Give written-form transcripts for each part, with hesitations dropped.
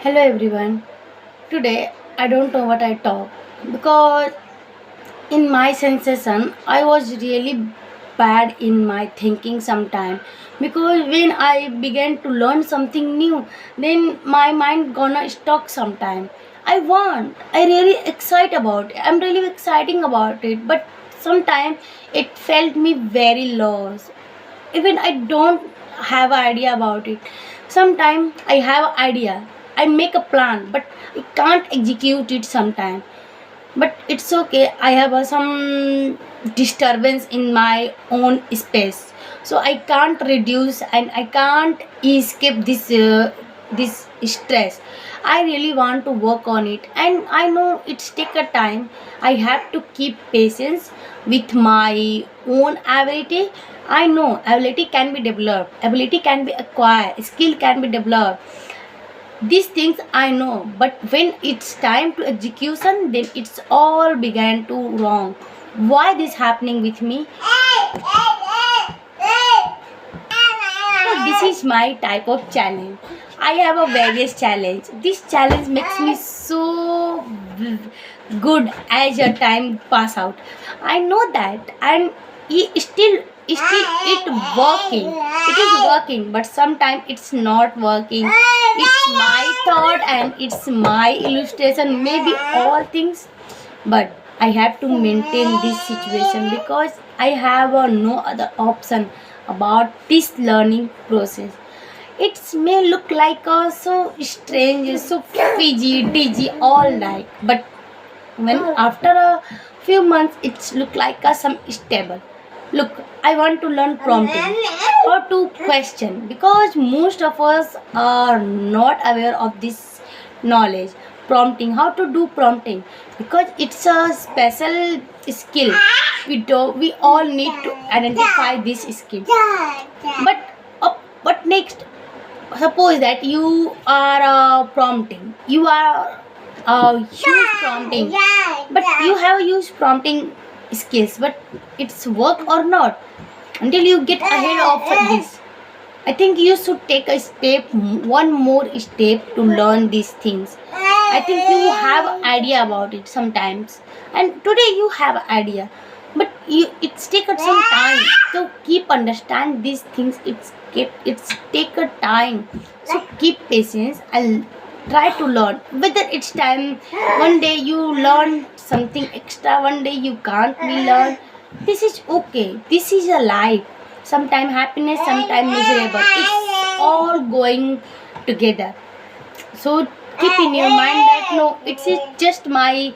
Hello everyone. Today I don't know what I talk because in my sensation I was really bad in my thinking sometime, because when I began to learn something new, then my mind gonna stuck sometime. I really excited about it. I'm really exciting about it, but sometimes it felt me very lost. Even I don't have an idea about it. Sometimes I have an idea, I make a plan, but I can't execute it sometime. But it's okay, I have some disturbance in my own space, so I can't reduce and I can't escape this stress. I really want to work on it, and I know it's take a time. I have to keep patience with my own ability. I know ability can be developed, ability can be acquired, skill can be developed. These things I know, but when it's time to execution, then it's all began to wrong. Why this happening with me? So this is my type of challenge. I have a various challenge. This challenge makes me so good as your time pass out. I know that, and still it working. It is working, but sometimes it's not working. It's my thought and it's my illustration. Maybe all things, but I have to maintain this situation because I have no other option about this learning process. It may look like so strange, so fidgy, digi, all like, but when after a few months, it's look like some stable. Look, I want to learn prompting or to question, because most of us are not aware of this knowledge. Prompting, how to do prompting, because it's a special skill. We all need to identify this skill. But next, suppose that you are you are huge prompting, but you have used prompting skills, but it's work or not until you get ahead of this. I think you should take a step, one more step to learn these things. I think you have idea about it sometimes, and today you have idea, but it's take some time to keep understand these things. It's take a time, so keep patience. I'll try to learn. Whether it's time, one day you learn something extra, one day you can't be learn. This is okay. This is a life. Sometimes happiness, sometimes miserable. It's all going together. So keep in your mind that no, it's just my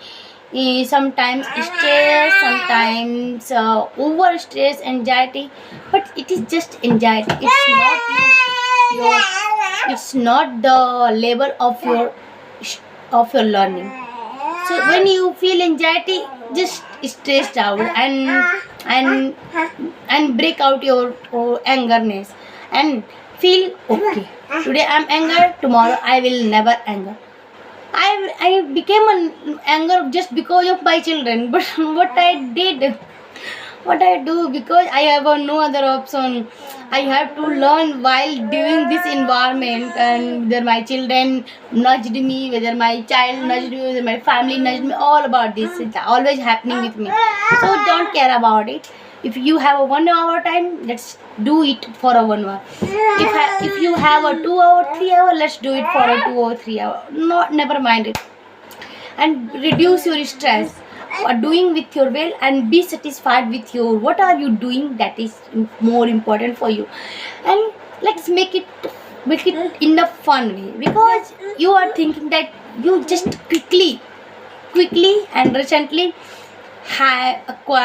sometimes stress, sometimes over stress, anxiety, but it is just anxiety. It's not your, it's not the level of your learning. So when you feel anxiety, just stressed out and and break out your angerness and feel okay. Today I'm anger, tomorrow I will never anger. I became an anger just because of my children. But what I do, because I have no other option. I have to learn while doing this environment, and whether my children nudged me, whether my child nudged me, whether my family nudged me, all about this. It's always happening with me. So don't care about it. If you have a 1 hour time, let's do it for a 1 hour. If you have a 2 hour, 3 hour, let's do it for a 2 or 3 hour. Not never mind it, and reduce your stress. Doing with your well, and be satisfied with your what are you doing, that is more important for you. And let's make it in a fun way, because you are thinking that you just quickly and recently have acquired